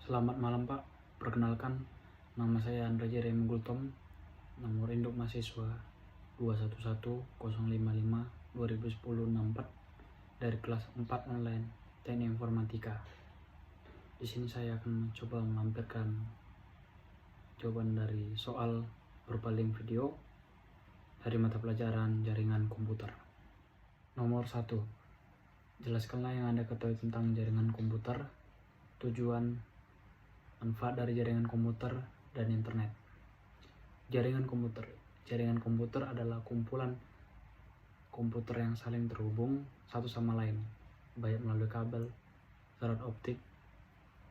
Selamat malam Pak, perkenalkan nama saya Andra Jeremy Gultom, nomor induk mahasiswa 21105521064 dari kelas 4 online Teknik Informatika. Di sini saya akan mencoba melampirkan jawaban dari soal berbaling video dari mata pelajaran jaringan komputer. Nomor 1. Jelaskanlah yang Anda ketahui tentang jaringan komputer, tujuan, manfaat dari jaringan komputer dan internet. Jaringan komputer adalah kumpulan komputer yang saling terhubung satu sama lain, baik melalui kabel, serat optik,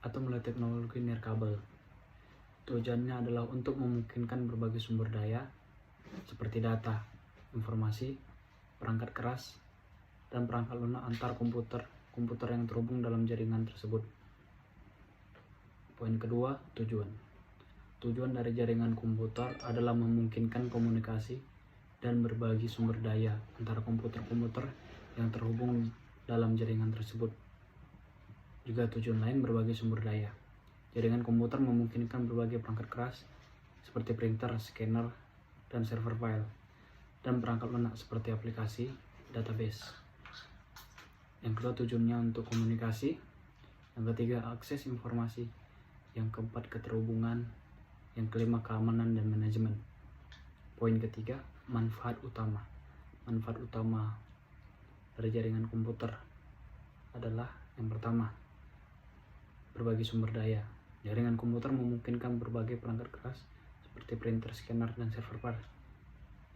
atau melalui teknologi nirkabel. Tujuannya adalah untuk memungkinkan berbagai sumber daya seperti data, informasi, perangkat keras, dan perangkat lunak antar komputer yang terhubung dalam jaringan tersebut. Poin kedua, tujuan. Tujuan dari jaringan komputer adalah memungkinkan komunikasi dan berbagi sumber daya antara komputer-komputer yang terhubung dalam jaringan tersebut. Juga tujuan lain berbagi sumber daya. Jaringan komputer memungkinkan berbagai perangkat keras seperti printer, scanner, dan server file, dan perangkat lunak seperti aplikasi, database. Yang kedua, tujuannya untuk komunikasi. Yang ketiga, akses informasi. Yang keempat, keterhubungan. Yang kelima, keamanan dan manajemen. Poin ketiga, manfaat utama. Manfaat utama dari jaringan komputer adalah yang pertama, berbagi sumber daya. Jaringan komputer memungkinkan berbagai perangkat keras seperti printer, scanner, dan server file.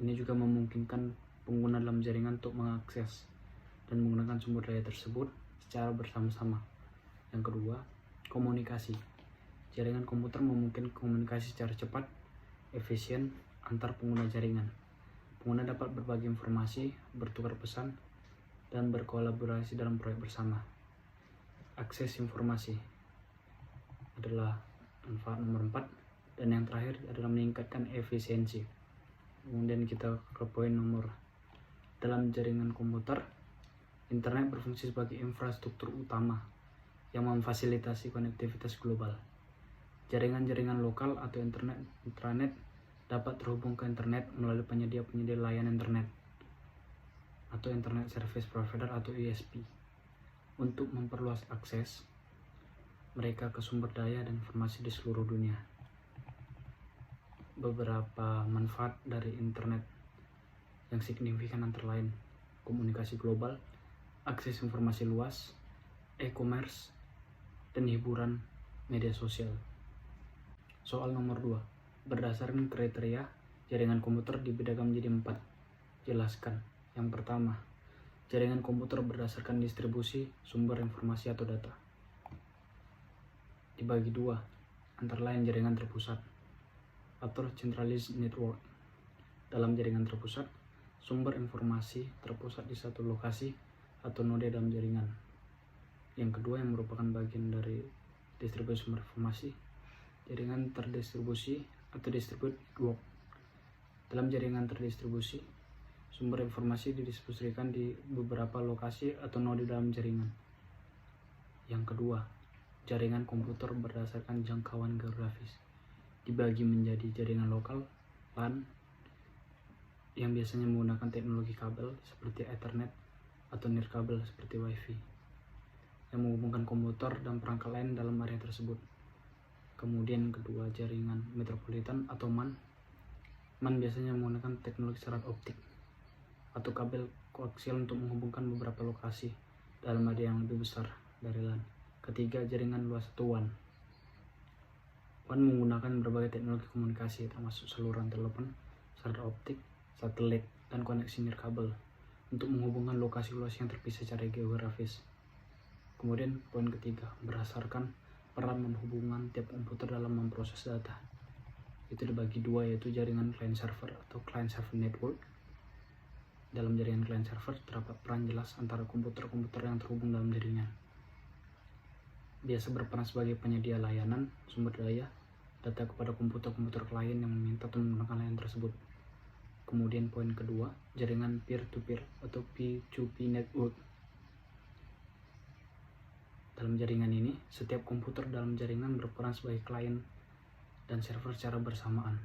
Ini juga memungkinkan pengguna dalam jaringan untuk mengakses dan menggunakan sumber daya tersebut secara bersama-sama. Yang kedua, komunikasi. Jaringan komputer memungkinkan komunikasi secara cepat, efisien antar pengguna jaringan. Pengguna dapat berbagi informasi, bertukar pesan, dan berkolaborasi dalam proyek bersama. Akses informasi adalah manfaat nomor 4, dan yang terakhir adalah meningkatkan efisiensi. Kemudian kita ke poin nomor, dalam jaringan komputer, internet berfungsi sebagai infrastruktur utama yang memfasilitasi konektivitas global. Jaringan-jaringan lokal atau intranet dapat terhubung ke internet melalui penyedia-penyedia layanan internet atau Internet Service Provider atau ISP untuk memperluas akses mereka ke sumber daya dan informasi di seluruh dunia. Beberapa manfaat dari internet yang signifikan antara lain komunikasi global, akses informasi luas, e-commerce, dan hiburan media sosial. Soal nomor 2. Berdasarkan kriteria, jaringan komputer dibedakan menjadi 4. Jelaskan. Yang pertama, jaringan komputer berdasarkan distribusi sumber informasi atau data. Dibagi 2, antara lain jaringan terpusat atau centralized network. Dalam jaringan terpusat, sumber informasi terpusat di satu lokasi atau node dalam jaringan. Yang kedua, yang merupakan bagian dari distribusi sumber informasi, jaringan terdistribusi atau distributed network. Dalam jaringan terdistribusi, sumber informasi didistribusikan di beberapa lokasi atau node dalam jaringan. Yang kedua, jaringan komputer berdasarkan jangkauan geografis. Dibagi menjadi jaringan lokal, LAN, yang biasanya menggunakan teknologi kabel seperti Ethernet atau nirkabel seperti Wi-Fi, yang menghubungkan komputer dan perangkat lain dalam area tersebut. Kemudian kedua, jaringan metropolitan atau MAN. MAN biasanya menggunakan teknologi serat optik atau kabel koaksial untuk menghubungkan beberapa lokasi dalam area yang lebih besar dari LAN. Ketiga, jaringan luas atau WAN. WAN menggunakan berbagai teknologi komunikasi termasuk saluran telepon, serat optik, satelit, dan koneksi nirkabel untuk menghubungkan lokasi luas yang terpisah secara geografis. Kemudian poin ketiga, berdasarkan peran dan hubungan tiap komputer dalam memproses data. Itu dibagi 2, yaitu jaringan client server atau client server network. Dalam jaringan client server terdapat peran jelas antara komputer-komputer yang terhubung dalam jaringan. Biasa berperan sebagai penyedia layanan sumber daya data kepada komputer-komputer klien yang meminta untuk menggunakan layanan tersebut. Kemudian poin kedua, jaringan peer-to-peer atau P2P network. Dalam jaringan ini, setiap komputer dalam jaringan berperan sebagai klien dan server secara bersamaan.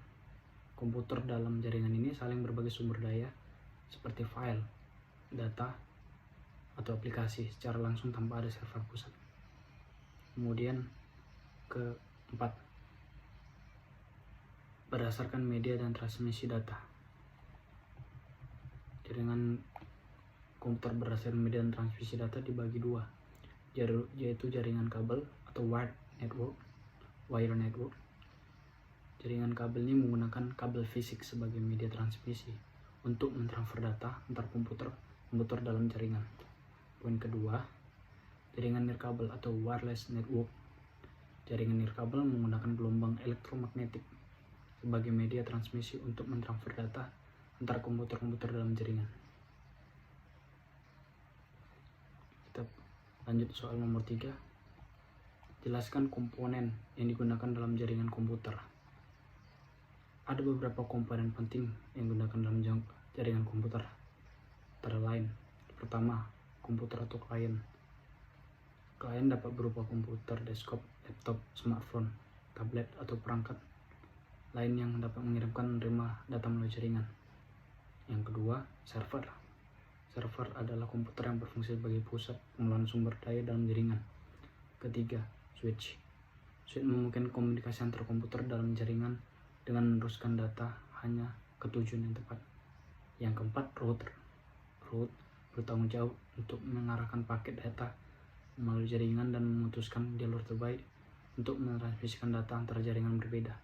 Komputer dalam jaringan ini saling berbagi sumber daya seperti file, data, atau aplikasi secara langsung tanpa ada server pusat. Kemudian keempat, berdasarkan media dan transmisi data. Jaringan komputer berdasarkan media dan transmisi data dibagi dua, yaitu jaringan kabel atau wired network. Jaringan kabel ini menggunakan kabel fisik sebagai media transmisi untuk mentransfer data antar komputer dalam jaringan. Poin kedua, jaringan nirkabel atau wireless network. Jaringan nirkabel menggunakan gelombang elektromagnetik sebagai media transmisi untuk mentransfer data antar komputer dalam jaringan. Kita lanjut soal nomor 3. Jelaskan komponen yang digunakan dalam jaringan komputer. Ada beberapa komponen penting yang digunakan dalam jaringan komputer. Antara lain, pertama, komputer atau klien. Klien dapat berupa komputer, desktop, laptop, smartphone, tablet, atau perangkat lain yang dapat mengirimkan dan menerima data melalui jaringan. Yang kedua, server. Server adalah komputer yang berfungsi sebagai pusat pengelolaan sumber daya dalam jaringan. Ketiga, switch. Switch memungkinkan komunikasi antar komputer dalam jaringan dengan meneruskan data hanya ke tujuan yang tepat. Yang keempat, router. Route bertanggung jawab untuk mengarahkan paket data melalui jaringan dan memutuskan jalur terbaik untuk mentransmisikan data antara jaringan berbeda.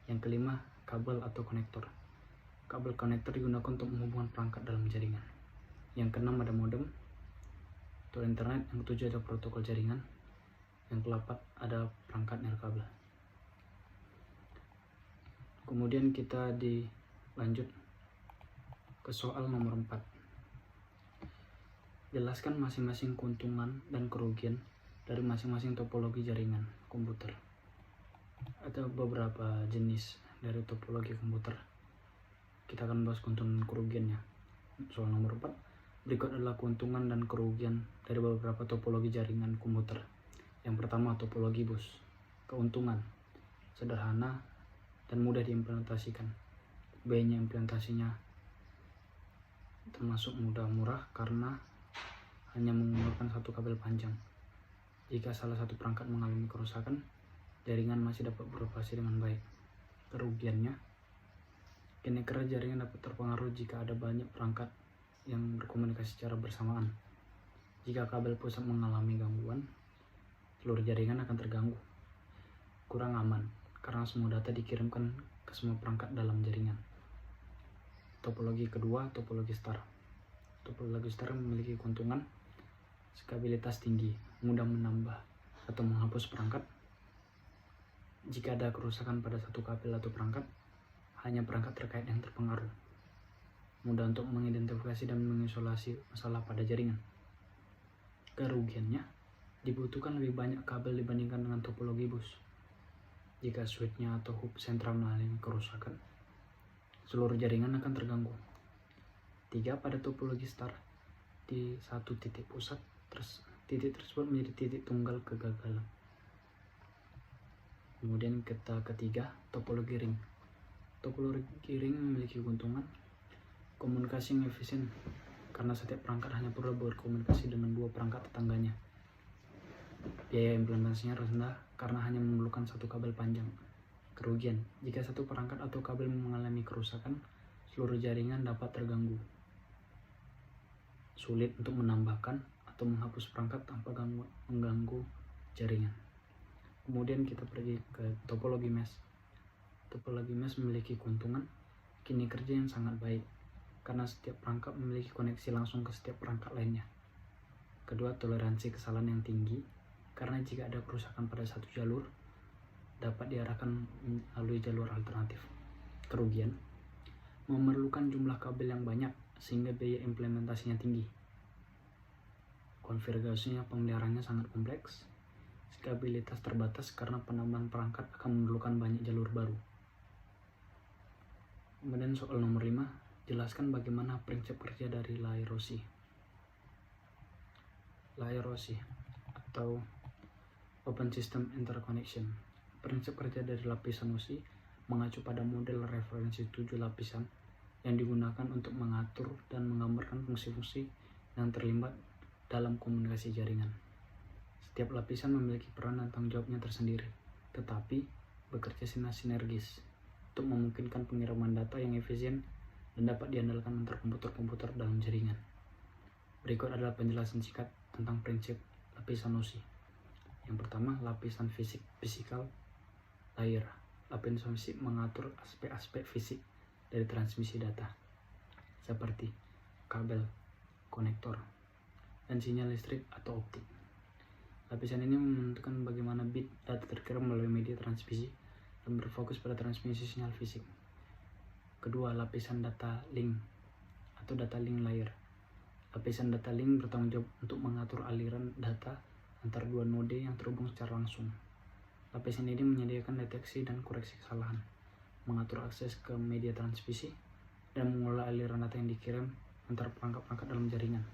Yang kelima, kabel atau konektor. Kabel konektor digunakan untuk menghubungkan perangkat dalam jaringan. Yang keenam, ada modem atau internet. Yang ketujuh, ada protokol jaringan. Yang keempat, ada perangkat nirkabel. Kemudian kita dilanjut ke soal nomor 4. Jelaskan masing-masing keuntungan dan kerugian dari masing-masing topologi jaringan komputer. Ada beberapa jenis dari topologi komputer. Kita akan bahas keuntungan dan kerugiannya. Soal nomor 4. Berikut adalah keuntungan dan kerugian dari beberapa topologi jaringan komputer. Yang pertama, topologi bus. Keuntungan: sederhana dan mudah diimplementasikan. Biayanya implementasinya termasuk murah karena hanya menggunakan satu kabel panjang. Jika salah satu perangkat mengalami kerusakan, jaringan masih dapat beroperasi dengan baik. Kerugiannya: kinerja jaringan dapat terpengaruh jika ada banyak perangkat yang berkomunikasi secara bersamaan. Jika kabel pusat mengalami gangguan, seluruh jaringan akan terganggu. Kurang aman karena semua data dikirimkan ke semua perangkat dalam jaringan. Topologi kedua, topologi star. Topologi star memiliki keuntungan: stabilitas tinggi, mudah menambah atau menghapus perangkat. Jika ada kerusakan pada satu kabel atau perangkat, hanya perangkat terkait yang terpengaruh. Mudah untuk mengidentifikasi dan mengisolasi masalah pada jaringan. Kerugiannya: dibutuhkan lebih banyak kabel dibandingkan dengan topologi bus. Jika switch-nya atau hub sentral mengalami kerusakan, seluruh jaringan akan terganggu. 3. Pada topologi star, di satu titik pusat, titik tersebut menjadi titik tunggal kegagalan. Kemudian ketiga, topologi ring. Topologi ring memiliki keuntungan: komunikasi yang efisien karena setiap perangkat hanya perlu berkomunikasi dengan dua perangkat tetangganya. Biaya implementasinya rendah karena hanya memerlukan satu kabel panjang. Kerugian: jika satu perangkat atau kabel mengalami kerusakan, seluruh jaringan dapat terganggu. Sulit untuk menambahkan atau menghapus perangkat tanpa mengganggu jaringan. Kemudian kita pergi ke topologi mesh. Topologi mesh memiliki keuntungan: kinerja yang sangat baik karena setiap perangkat memiliki koneksi langsung ke setiap perangkat lainnya. Kedua, toleransi kesalahan yang tinggi karena jika ada kerusakan pada satu jalur, dapat diarahkan melalui jalur alternatif. Kerugian: memerlukan jumlah kabel yang banyak sehingga biaya implementasinya tinggi. Konfigurasinya, pemeliharaannya sangat kompleks. Stabilitas terbatas karena penambahan perangkat akan memerlukan banyak jalur baru. Kemudian soal nomor 5, jelaskan bagaimana prinsip kerja dari layer Rossi. Layer Rossi atau Open System Interconnection. Prinsip kerja dari lapisan OSI mengacu pada model referensi 7 lapisan yang digunakan untuk mengatur dan menggambarkan fungsi-fungsi yang terlibat dalam komunikasi jaringan. Setiap lapisan memiliki peran dan tanggung jawabnya tersendiri, tetapi bekerja sinergis untuk memungkinkan pengiriman data yang efisien dan dapat diandalkan antar komputer-komputer dalam jaringan. Berikut adalah penjelasan singkat tentang prinsip lapisan OSI. Yang pertama, lapisan physical layer. Lapisan fisik mengatur aspek-aspek fisik dari transmisi data, seperti kabel, konektor, dan sinyal listrik atau optik. Lapisan ini menentukan bagaimana bit data terkirim melalui media transmisi dan berfokus pada transmisi sinyal fisik. Kedua, lapisan data link atau data link layer. Lapisan data link bertanggung jawab untuk mengatur aliran data antar dua node yang terhubung secara langsung. Lapisan ini menyediakan deteksi dan koreksi kesalahan, mengatur akses ke media transmisi, dan mengelola aliran data yang dikirim antar perangkat-perangkat dalam jaringan.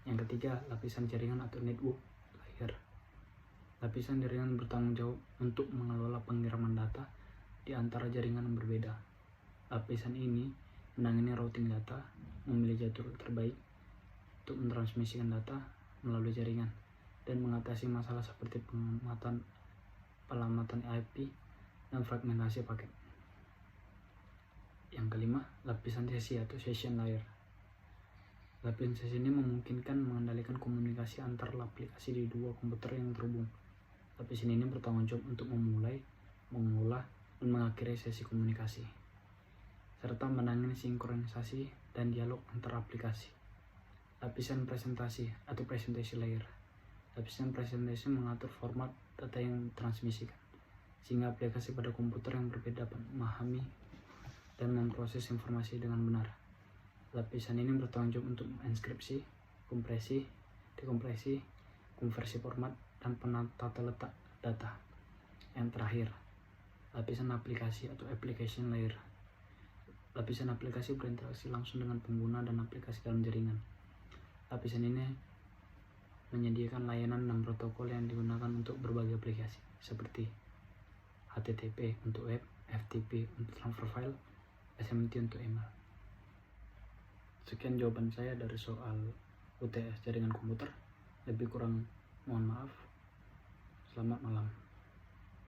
Yang ketiga, lapisan jaringan atau network layer. Lapisan jaringan bertanggung jawab untuk mengelola pengiriman data di antara jaringan yang berbeda. Lapisan ini menangani routing data, memilih jadwal terbaik untuk mentransmisikan data melalui jaringan, dan mengatasi masalah seperti pelamatan IP dan fragmentasi paket. Yang kelima, lapisan sesi atau session layer. Lapisan sesi ini memungkinkan mengendalikan komunikasi antar aplikasi di dua komputer yang terhubung. Lapisan ini bertanggung jawab untuk memulai, mengolah, dan mengakhiri sesi komunikasi, serta menangani sinkronisasi dan dialog antar aplikasi. Lapisan presentasi atau presentation layer. Lapisan presentasi mengatur format data yang ditransmisikan, sehingga aplikasi pada komputer yang berbeda dapat memahami dan memproses informasi dengan benar. Lapisan ini bertanggung jawab untuk enkripsi, kompresi, dekompresi, konversi format, dan penata letak data. Yang terakhir, lapisan aplikasi atau application layer. Lapisan aplikasi berinteraksi langsung dengan pengguna dan aplikasi dalam jaringan. Lapisan ini menyediakan layanan dan protokol yang digunakan untuk berbagai aplikasi, seperti HTTP untuk web, FTP untuk transfer file, SMTP untuk email. Sekian jawaban saya dari soal UTS jaringan komputer. Lebih kurang mohon maaf. Selamat malam.